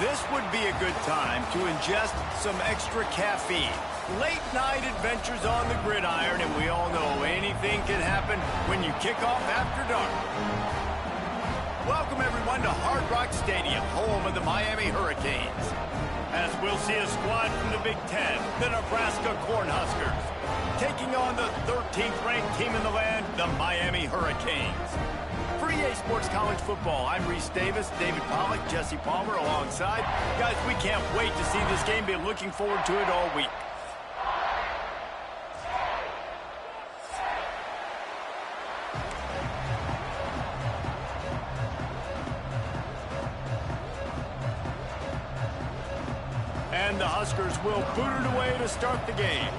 This would be a good time to ingest some extra caffeine. Late night adventures on the gridiron, and we all know anything can happen when you kick off after dark. Welcome everyone to Hard Rock Stadium, home of the Miami Hurricanes. As we'll see a squad from the Big Ten, the Nebraska Cornhuskers, taking on the 13th ranked team in the land, the Miami Hurricanes. For EA Sports College Football, I'm Reese Davis, David Pollack, Jesse Palmer alongside. Guys, we can't wait to see this game. Been looking forward to it all week. And the Huskers will boot it away to start the game.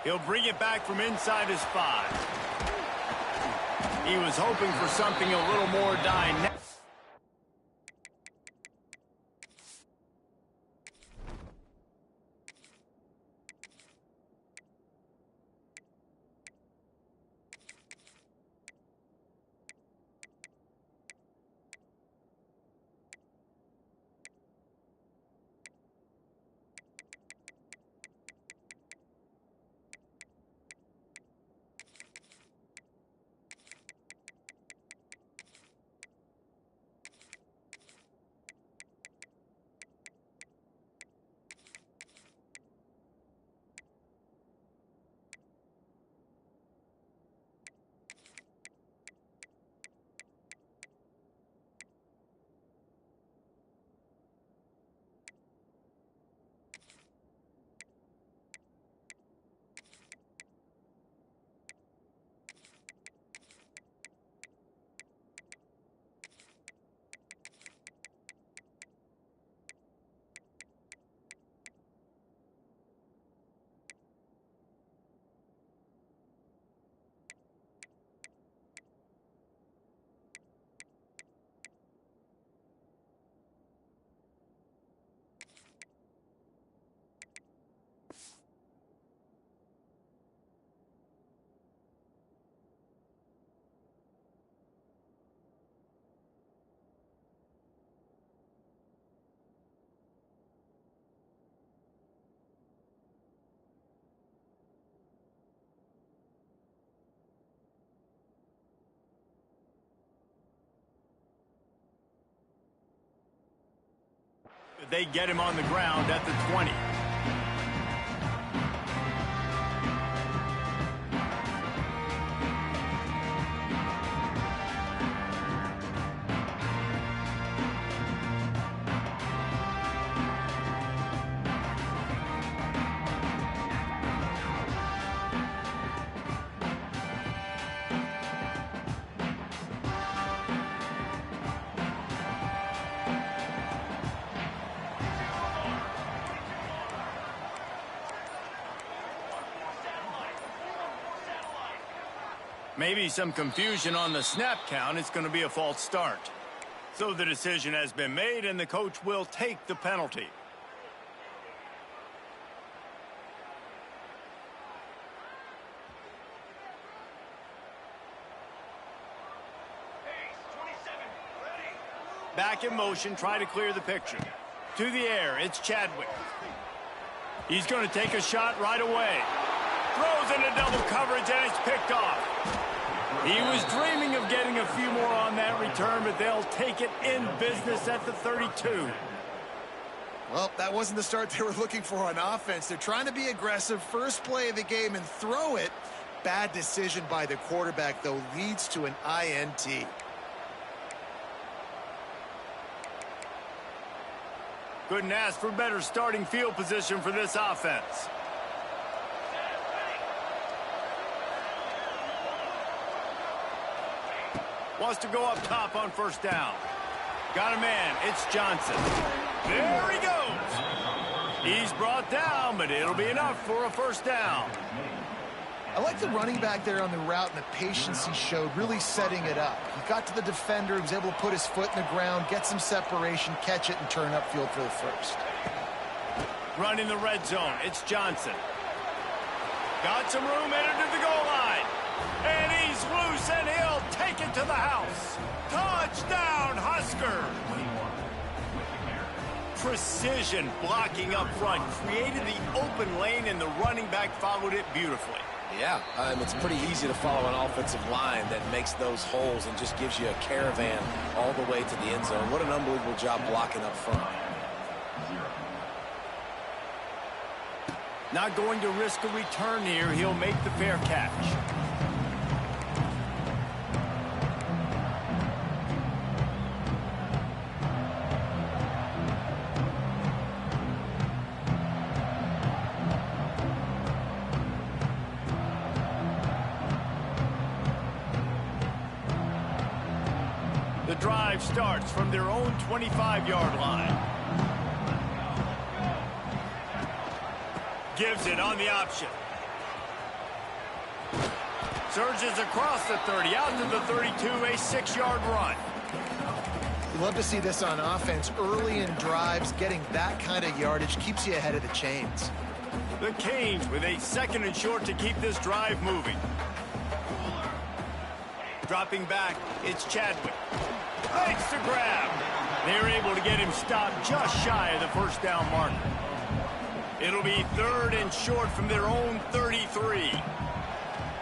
He'll bring it back from inside his 5. He was hoping for something a little more dynamic. They get him on the ground at the 20. Maybe some confusion on the snap count. It's going to be a false start. So the decision has been made, and the coach will take the penalty. Back in motion, try to clear the picture. To the air, it's Chadwick. He's going to take a shot right away. Throws into double coverage, and it's picked off. He was dreaming of getting a few more on that return, but they'll take it in business at the 32. Well, that wasn't the start they were looking for on offense. They're trying to be aggressive. First play of the game and throw it. Bad decision by the quarterback, though, leads to an INT. Couldn't ask for better starting field position for this offense. Wants to go up top on first down. Got a man. It's Johnson. There he goes. He's brought down, but it'll be enough for a first down. I like the running back there on the route and the patience he showed, really setting it up. He got to the defender, he was able to put his foot in the ground, get some separation, catch it, and turn upfield for the first. Running the red zone. It's Johnson. Got some room, entered to the goal line. And he take it to the house. Touchdown, Husker! Precision blocking up front created the open lane, and the running back followed it beautifully. Yeah, it's pretty easy to follow an offensive line that makes those holes and just gives you a caravan all the way to the end zone. What an unbelievable job blocking up front. Not going to risk a return here. He'll make the fair catch. The drive starts from their own 25-yard line. Gives it on the option. Surges across the 30, out to the 32, a 6-yard run. You love to see this on offense. Early in drives, getting that kind of yardage keeps you ahead of the chains. The Canes with a 2nd and short to keep this drive moving. Dropping back, it's Chadwick. Makes the grab. They're able to get him stopped just shy of the first down marker. It'll be 3rd and short from their own 33.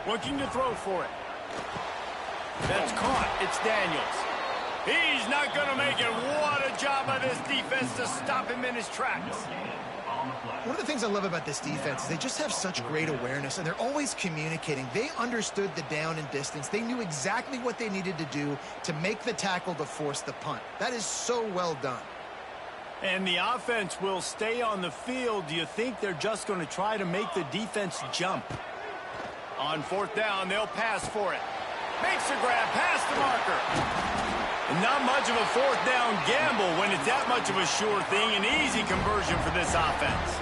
Looking to throw for it. That's caught. It's Daniels. He's not going to make it. What a job by this defense to stop him in his tracks. One of the things I love about this defense is they just have such great awareness, and they're always communicating. They understood the down and distance. They knew exactly what they needed to do to make the tackle to force the punt. That is so well done. And the offense will stay on the field. Do you think they're just going to try to make the defense jump? On 4th down, they'll pass for it. Makes the grab, past the marker. Not much of a 4th down gamble when it's that much of a sure thing. An easy conversion for this offense.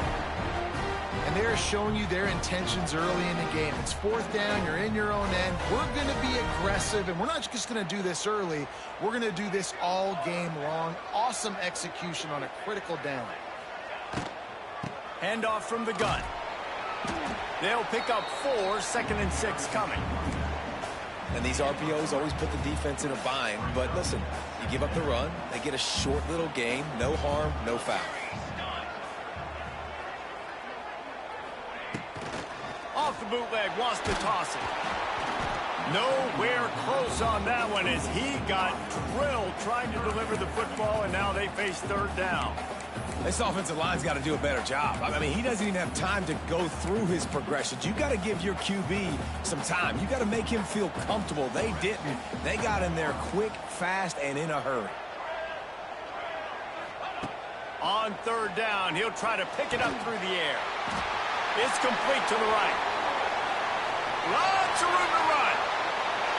And they're showing you their intentions early in the game. It's 4th down, you're in your own end. We're going to be aggressive, and we're not just going to do this early. We're going to do this all game long. Awesome execution on a critical down. Handoff from the gun. They'll pick up 4, 2nd and 6 coming. And these RPOs always put the defense in a bind. But listen, you give up the run, they get a short little gain, no harm, no foul. Off the bootleg, wants to toss it. Nowhere close on that one as he got drilled trying to deliver the football, and now they face 3rd down. This offensive line's got to do a better job. I mean, he doesn't even have time to go through his progressions. You got to give your QB some time. You got to make him feel comfortable. They didn't. They got in there quick, fast, and in a hurry. On 3rd down, he'll try to pick it up through the air. It's complete to the right. Lots of room to run.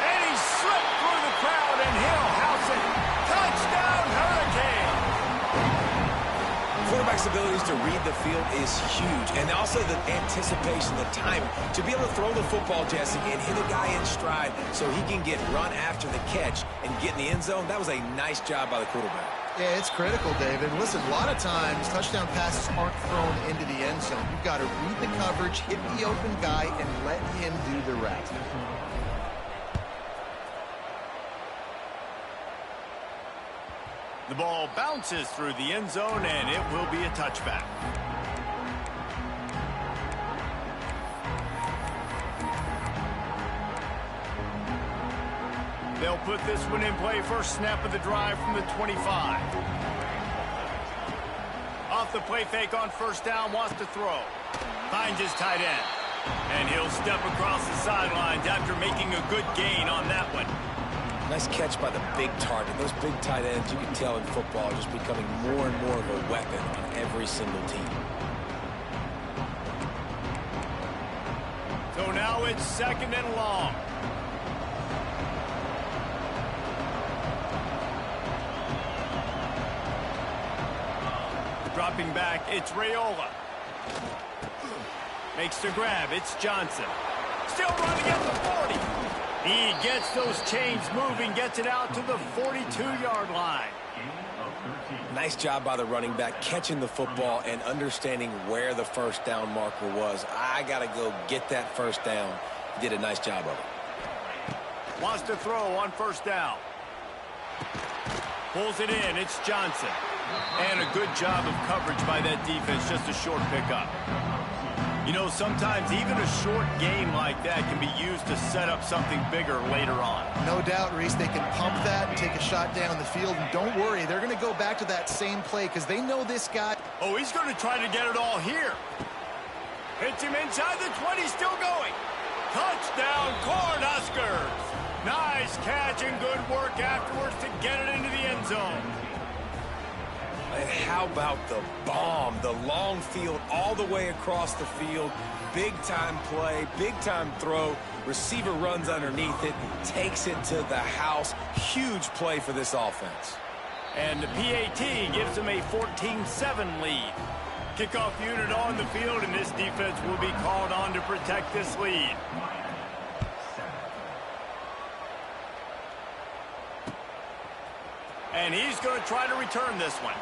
And he slipped through the crowd, and he'll house it. Touchdown, Hurricane. Quarterback's abilities to read the field is huge, and also the anticipation, the timing. To be able to throw the football, Jesse, and hit a guy in stride so he can get run after the catch and get in the end zone, that was a nice job by the quarterback. Yeah, it's critical, David. Listen, a lot of times touchdown passes aren't thrown into the end zone. You've got to read the coverage, hit the open guy, and let him do the rest. The ball bounces through the end zone, and it will be a touchback. They'll put this one in play first snap of the drive from the 25. Off the play fake on 1st down, wants to throw. Finds his tight end. And he'll step across the sidelines after making a good gain on that one. Nice catch by the big target. Those big tight ends, you can tell in football, are just becoming more and more of a weapon on every single team. So now it's 2nd and long. Dropping back, it's Raiola. Makes the grab, it's Johnson. Still running at the 40. He gets those chains moving, gets it out to the 42-yard line. Nice job by the running back, catching the football and understanding where the 1st down marker was. I got to go get that 1st down. He did a nice job of it. Wants to throw on first down. Pulls it in. It's Johnson. And a good job of coverage by that defense. Just a short pickup. You know, sometimes even a short game like that can be used to set up something bigger later on. No doubt, Reese, they can pump that and take a shot down the field. And don't worry, they're going to go back to that same play because they know this guy. Oh, he's going to try to get it all here. Hits him inside the 20, still going. Touchdown, Cornhuskers. Nice catch and good work afterwards to get it into the end zone. And how about the bomb? The long field all the way across the field. Big-time play, big-time throw. Receiver runs underneath it, takes it to the house. Huge play for this offense. And the PAT gives them a 14-7 lead. Kickoff unit on the field, and this defense will be called on to protect this lead. And he's going to try to return this one.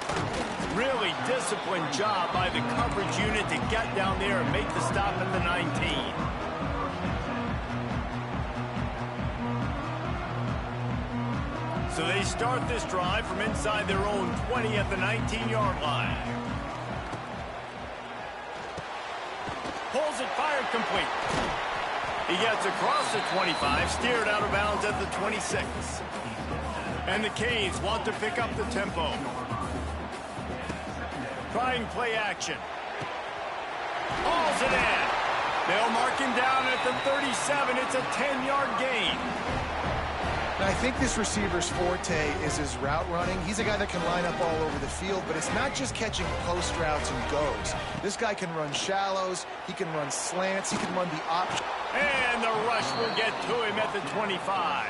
Really disciplined job by the coverage unit to get down there and make the stop at the 19. So they start this drive from inside their own 20 at the 19-yard line. Pulls it, fired, complete. He gets across the 25, steered out of bounds at the 26. And the Canes want to pick up the tempo. Trying play action. Hauls it in. They'll mark him down at the 37. It's a 10-yard gain. And I think this receiver's forte is his route running. He's a guy that can line up all over the field, but it's not just catching post routes and goes. This guy can run shallows. He can run slants. He can run the option. And the rush will get to him at the 25.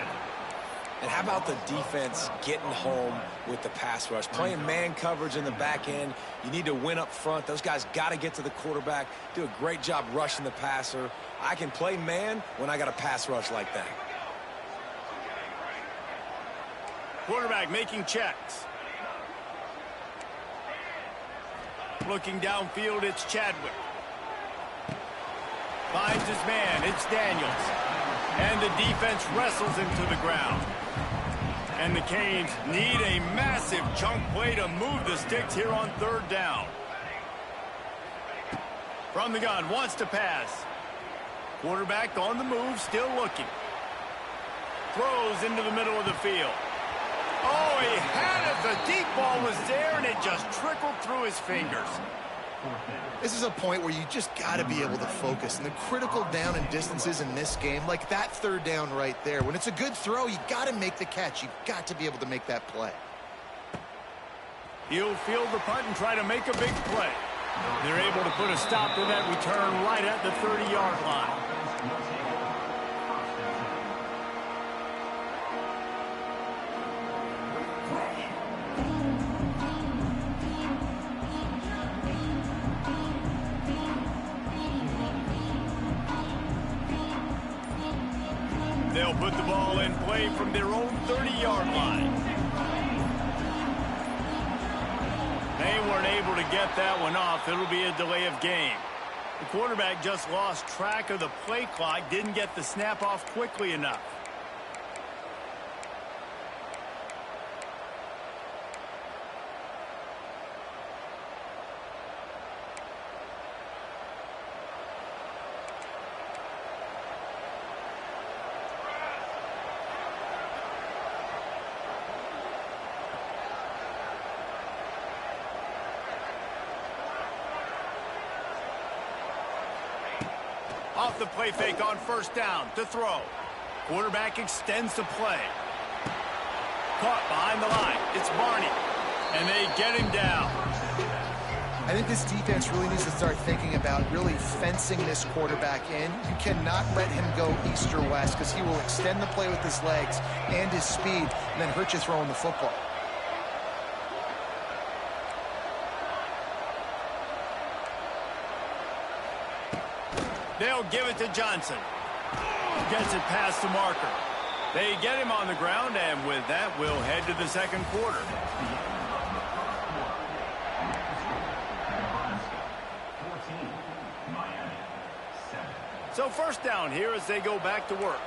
And how about the defense getting home with the pass rush? Playing man coverage in the back end. You need to win up front. Those guys got to get to the quarterback. Do a great job rushing the passer. I can play man when I got a pass rush like that. Quarterback making checks. Looking downfield, it's Chadwick. Finds his man, it's Daniels. And the defense wrestles him to the ground. And the Canes need a massive chunk play to move the sticks here on third down. From the gun, wants to pass. Quarterback on the move, still looking. Throws into the middle of the field. Oh, he had it. The deep ball was there, and it just trickled through his fingers. This is a point where you just got to be able to focus. And the critical down and distances in this game, like that third down right there, when it's a good throw, you got to make the catch. You've got to be able to make that play. He'll field the punt and try to make a big play. They're able to put a stop to that return right at the 30-yard line. They'll put the ball in play from their own 30-yard line. They weren't able to get that one off. It'll be a delay of game. The quarterback just lost track of the play clock, didn't get the snap off quickly enough. Off the play fake on first down to throw. Quarterback extends the play. Caught behind the line. It's Barney. And they get him down. I think this defense really needs to start thinking about really fencing this quarterback in. You cannot let him go east or west because he will extend the play with his legs and his speed and then hurt you throwing the football. They'll give it to Johnson. Gets it past the marker. They get him on the ground, and with that, we'll head to the second quarter. So first down here as they go back to work.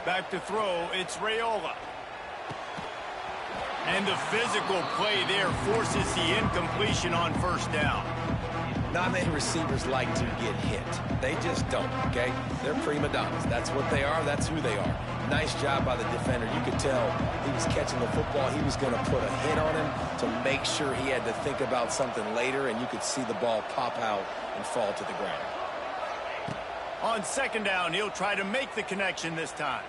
Back to throw, it's Raiola. And the physical play there forces the incompletion on first down. Not many receivers like to get hit. They just don't, okay? They're prima donnas. That's what they are. That's who they are. Nice job by the defender. You could tell he was catching the football. He was going to put a hit on him to make sure he had to think about something later, and you could see the ball pop out and fall to the ground. On second down, he'll try to make the connection this time.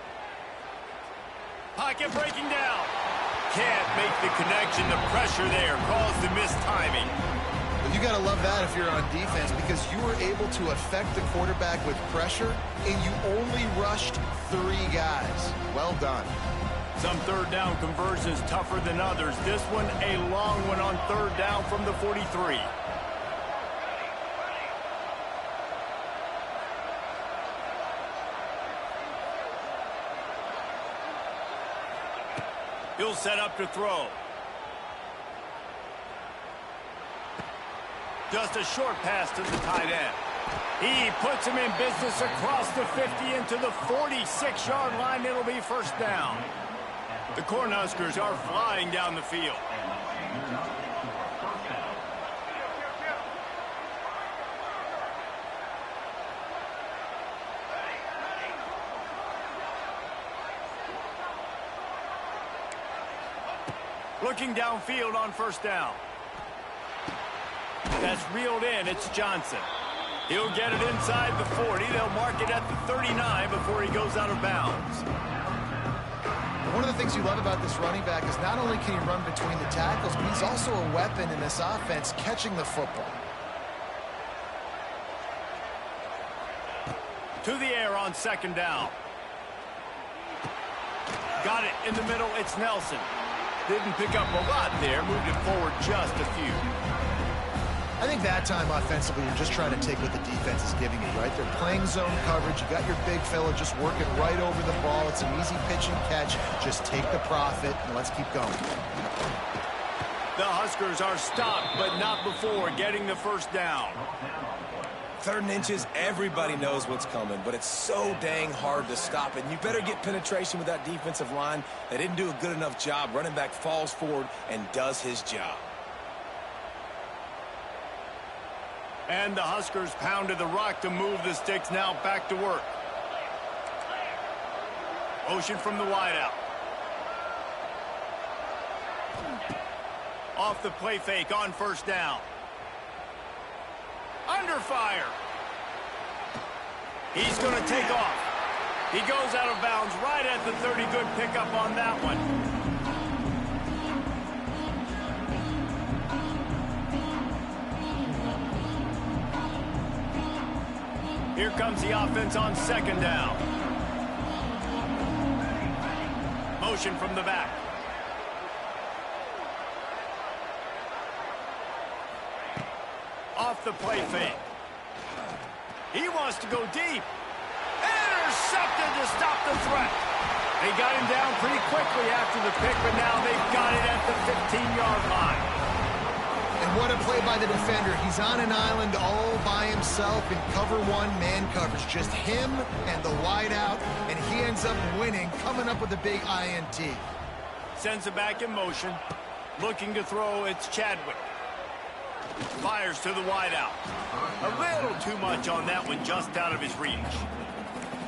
Pocket breaking down. Can't make the connection. The pressure there caused the missed timing. Well, you got to love that if you're on defense, because you were able to affect the quarterback with pressure, and you only rushed 3 guys. Well done. Some third down conversions tougher than others. This one a long one on third down from the 43. He'll set up to throw. Just a short pass to the tight end. He puts him in business across the 50 into the 46-yard line. It'll be first down. The Cornhuskers are flying down the field. Looking downfield on first down. That's reeled in. It's Johnson. He'll get it inside the 40. They'll mark it at the 39 before he goes out of bounds. One of the things you love about this running back is not only can he run between the tackles, but he's also a weapon in this offense catching the football. To the air on second down. Got it in the middle. It's Nelson. Didn't pick up a lot there. Moved it forward just a few. I think that time offensively, you're just trying to take what the defense is giving you, right? They're playing zone coverage. You got your big fella just working right over the ball. It's an easy pitch and catch. Just take the profit, and let's keep going. The Huskers are stopped, but not before getting the first down. 3rd and inches, everybody knows what's coming, but it's so dang hard to stop it. And you better get penetration with that defensive line. They didn't do a good enough job. Running back falls forward and does his job. And the Huskers pounded the rock to move the sticks. Now back to work. Motion from the wideout. Off the play fake on first down. Under fire. He's going to take off. He goes out of bounds right at the 30. Good pickup on that one. Here comes the offense on second down. Motion from the back. Off the play fake. He wants to go deep. Intercepted to stop the threat. They got him down pretty quickly after the pick, but now they've got it at the 15-yard line. And what a play by the defender. He's on an island all by himself in cover 1 man coverage. Just him and the wideout, and he ends up winning, coming up with a big INT. Sends it back in motion. Looking to throw, it's Chadwick. Fires to the wideout. A little too much on that one, just out of his reach.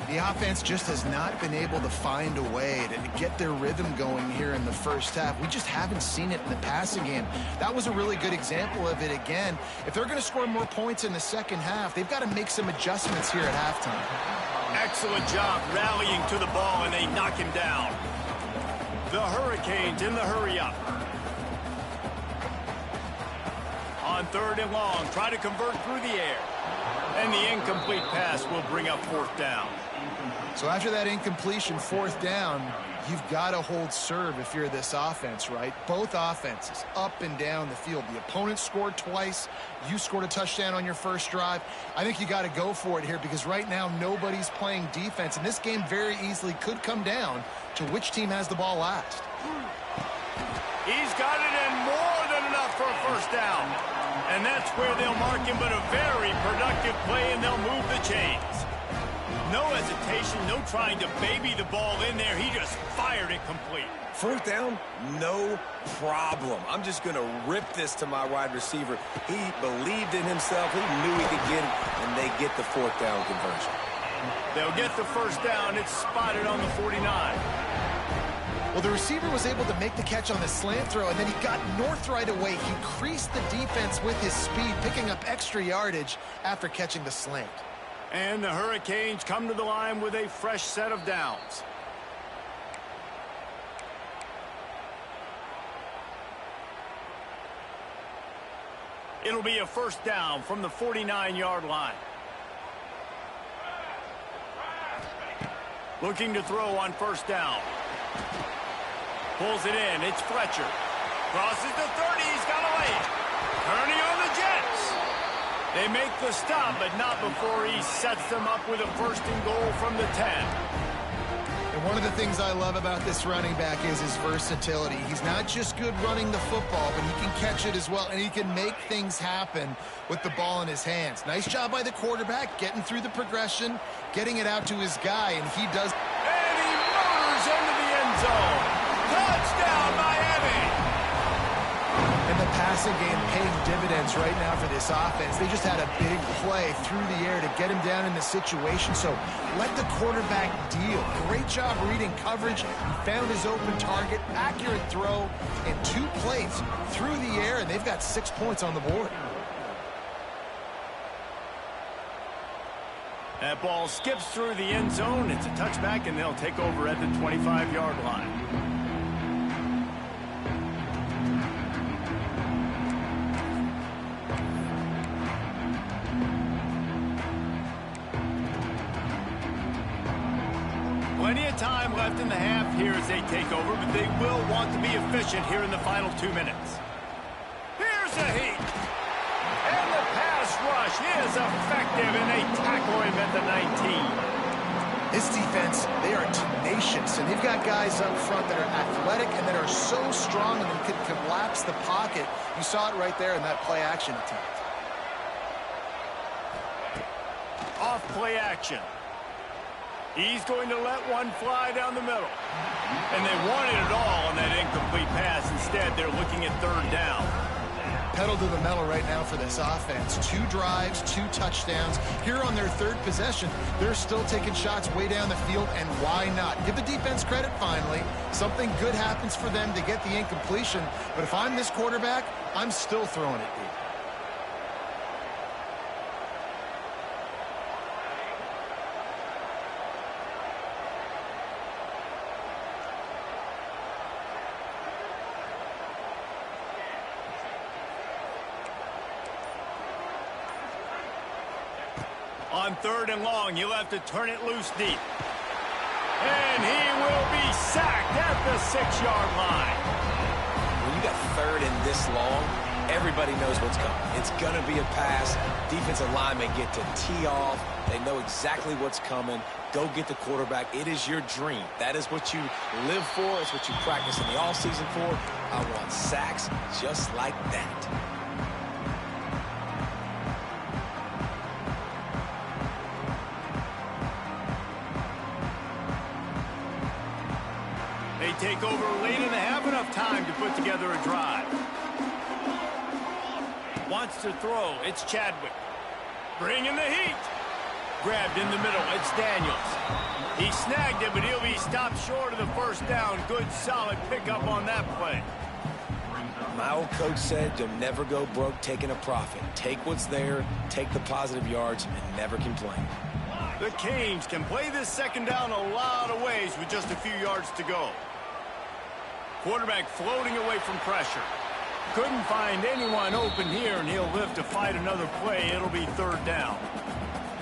The offense just has not been able to find a way to get their rhythm going here in the first half. We just haven't seen it in the passing game. That was a really good example of it again. If they're going to score more points in the second half, they've got to make some adjustments here at halftime. Excellent job rallying to the ball, and they knock him down. The Hurricanes in the hurry-up. On 3rd and long, try to convert through the air. And the incomplete pass will bring up 4th down. So after that incompletion, 4th down, you've got to hold serve if you're this offense, right? Both offenses up and down the field. The opponent scored twice. You scored a touchdown on your first drive. I think you got to go for it here because right now nobody's playing defense. And this game very easily could come down to which team has the ball last. He's got it in more than enough for a first down. And that's where they'll mark him, but a very productive play, and they'll move the chains. No hesitation, no trying to baby the ball in there. He just fired it complete. Fourth down, no problem. I'm just going to rip this to my wide receiver. He believed in himself. He knew he could get it, and they get the fourth down conversion. They'll get the first down. It's spotted on the 49. Well, the receiver was able to make the catch on the slant throw, and then he got north right away. He creased the defense with his speed, picking up extra yardage after catching the slant. And the Hurricanes come to the line with a fresh set of downs. It'll be a first down from the 49-yard line. Looking to throw on first down. Pulls it in. It's Fletcher. Crosses the 30. He's got a lane. Turning on the Jets. They make the stop, but not before he sets them up with a first and goal from the 10. And one of the things I love about this running back is his versatility. He's not just good running the football, but he can catch it as well, and he can make things happen with the ball in his hands. Nice job by the quarterback, getting through the progression, getting it out to his guy, and he does. And he motors into the end zone. Touchdown, Miami! And the passing game paying dividends right now for this offense. They just had a big play through the air to get him down in the situation. So let the quarterback deal. Great job reading coverage. He found his open target, accurate throw, and 2 plays through the air, and they've got 6 points on the board. That ball skips through the end zone. It's a touchback, and they'll take over at the 25-yard line. Plenty of time left in the half here as they take over, but they will want to be efficient here in the final 2 minutes. Here's a heat. And the pass rush is effective, and they tackle him at the 19. This defense, they are tenacious, and they've got guys up front that are athletic and that are so strong and that can collapse the pocket. You saw it right there in that play action attempt. Off play action. He's going to let one fly down the middle. And they wanted it all on that incomplete pass. Instead, they're looking at third down. Pedal to the metal right now for this offense. 2 drives, 2 touchdowns. Here on their 3rd possession, they're still taking shots way down the field, and why not? Give the defense credit finally. Something good happens for them to get the incompletion. But if I'm this quarterback, I'm still throwing it deep. On 3rd and long, you'll have to turn it loose deep. And he will be sacked at the 6-yard line. When you got 3rd and this long, everybody knows what's coming. It's going to be a pass. Defensive linemen get to tee off. They know exactly what's coming. Go get the quarterback. It is your dream. That is what you live for. It's what you practice in the offseason for. I want sacks just like that. They take over late and they have enough time to put together a drive. Wants to throw. It's Chadwick. Bringing the heat. Grabbed in the middle. It's Daniels. He snagged it, but he'll be stopped short of the first down. Good, solid pickup on that play. My old coach said you'll never go broke taking a profit. Take what's there, take the positive yards, and never complain. The Canes can play this second down a lot of ways with just a few yards to go. Quarterback floating away from pressure. Couldn't find anyone open here, and he'll live to fight another play. It'll be 3rd down.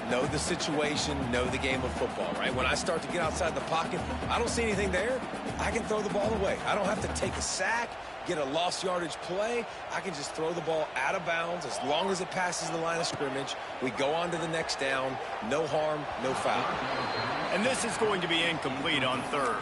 Know the situation, know the game of football, right? When I start to get outside the pocket, I don't see anything there. I can throw the ball away. I don't have to take a sack, get a lost yardage play. I can just throw the ball out of bounds as long as it passes the line of scrimmage. We go on to the next down. No harm, no foul. And this is going to be incomplete on 3rd.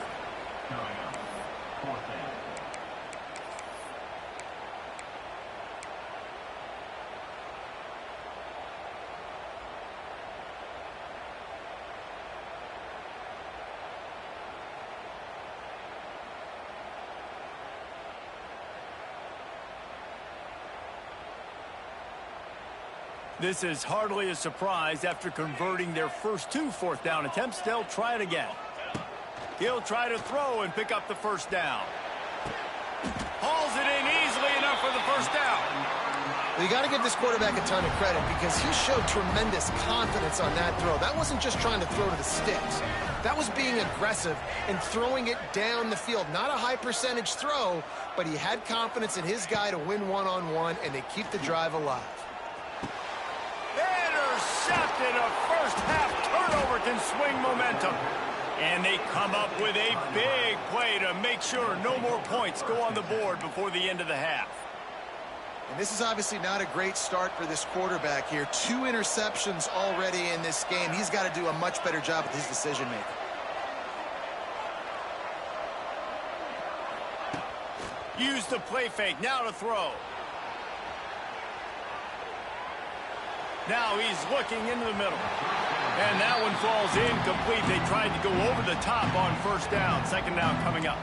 This is hardly a surprise. After converting their first 2 fourth-down attempts, they'll try it again. He'll try to throw and pick up the first down. Hauls it in easily enough for the first down. Well, you got to give this quarterback a ton of credit because he showed tremendous confidence on that throw. That wasn't just trying to throw to the sticks. That was being aggressive and throwing it down the field. Not a high percentage throw, but he had confidence in his guy to win one-on-one, and they keep the drive alive. Intercepted. A first-half turnover can swing momentum. And they come up with a big play to make sure no more points go on the board before the end of the half. And this is obviously not a great start for this quarterback here. 2 interceptions already in this game. He's got to do a much better job with his decision-making. Use the play fake. Now to throw. Now he's looking into the middle. And that one falls incomplete. They tried to go over the top on first down. Second down coming up.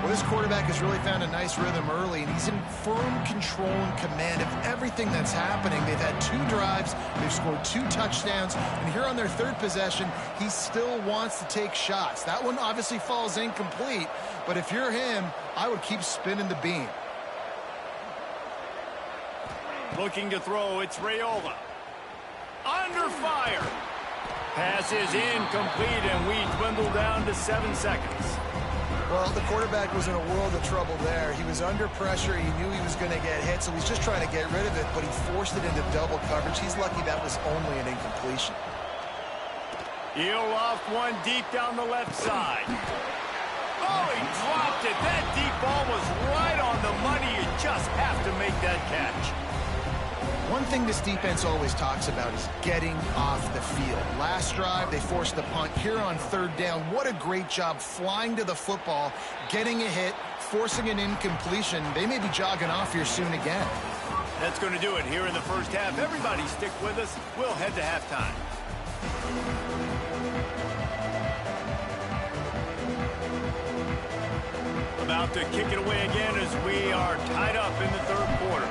Well, this quarterback has really found a nice rhythm early, and he's in firm control and command of everything that's happening. They've had 2 drives. They've scored 2 touchdowns. And here on their 3rd possession, he still wants to take shots. That one obviously falls incomplete, but if you're him, I would keep spinning the beam. Looking to throw, it's Raiola. Under fire. Pass is incomplete, and we dwindle down to 7 seconds. Well, the quarterback was in a world of trouble there. He was under pressure. He knew he was going to get hit, so he's just trying to get rid of it, but he forced it into double coverage. He's lucky that was only an incompletion. He'll loft one deep down the left side. Oh, he dropped it. That deep ball was right on the money. You just have to make that catch. One thing this defense always talks about is getting off the field. Last drive, they forced the punt. Here on 3rd down, what a great job flying to the football, getting a hit, forcing an incompletion. They may be jogging off here soon again. That's going to do it here in the first half. Everybody stick with us. We'll head to halftime. About to kick it away again as we are tied up in the 3rd quarter.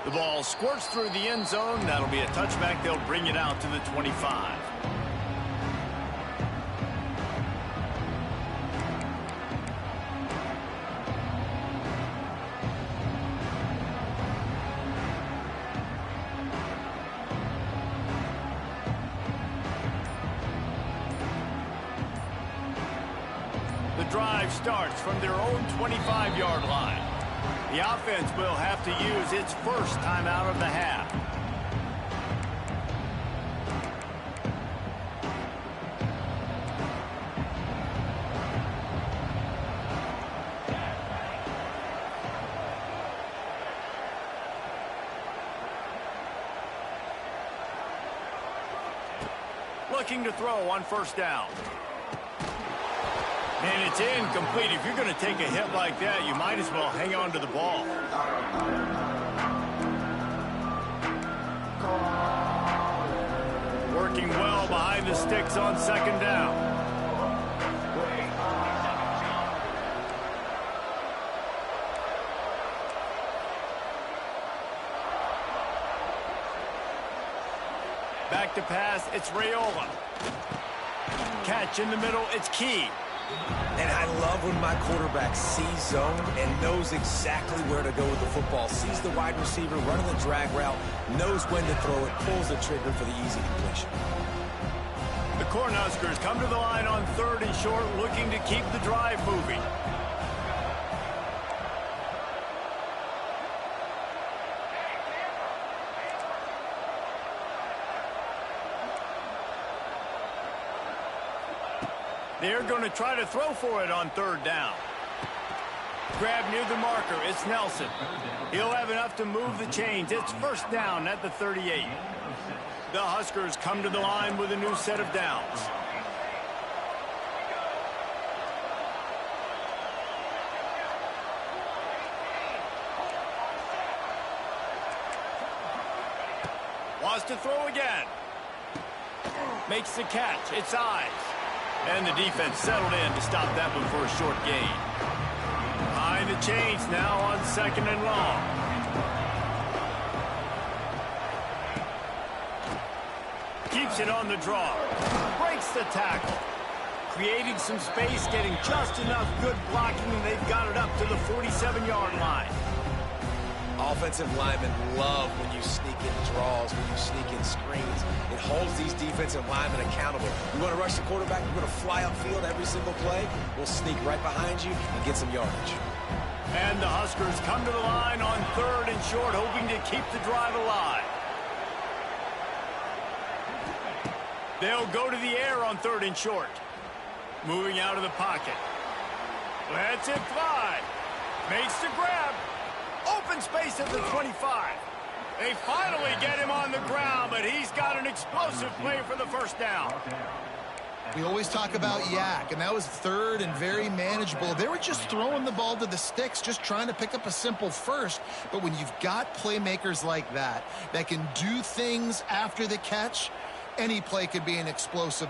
The ball squirts through the end zone. That'll be a touchback. They'll bring it out to the 25. The drive starts from their own 25-yard line. The offense will have to use its first time out of the half. Looking to throw on first down. And it's incomplete. If you're going to take a hit like that, you might as well hang on to the ball. Working well behind the sticks on second down. Back to pass, it's Raiola. Catch in the middle, it's Key. And I love when my quarterback sees zone and knows exactly where to go with the football. Sees the wide receiver running the drag route, knows when to throw it, pulls the trigger for the easy completion. The Cornhuskers come to the line on 3rd and short, looking to keep the drive moving. They're going to try to throw for it on 3rd down. Grab near the marker. It's Nelson. He'll have enough to move the chains. It's first down at the 38. The Huskers come to the line with a new set of downs. Wants to throw again. Makes the catch. It's eyes. And the defense settled in to stop that one for a short gain. change now on 2nd and long. Keeps it on the draw. Breaks the tackle. Creating some space, getting just enough good blocking, and they've got it up to the 47-yard line. Offensive linemen love when you sneak in draws, when you sneak in screens. It holds these defensive linemen accountable. You want to rush the quarterback, you're going to fly upfield every single play. We'll sneak right behind you and get some yardage. And the Huskers come to the line on 3rd and short, hoping to keep the drive alive. They'll go to the air on 3rd and short. Moving out of the pocket. Lets it fly. Makes the grab. Open space at the 25. They finally get him on the ground, but he's got an explosive play for the first down. We always talk about Yeaaaaaa, and that was 3rd and very manageable. They were just throwing the ball to the sticks, just trying to pick up a simple first. But when you've got playmakers like that can do things after the catch, any play could be an explosive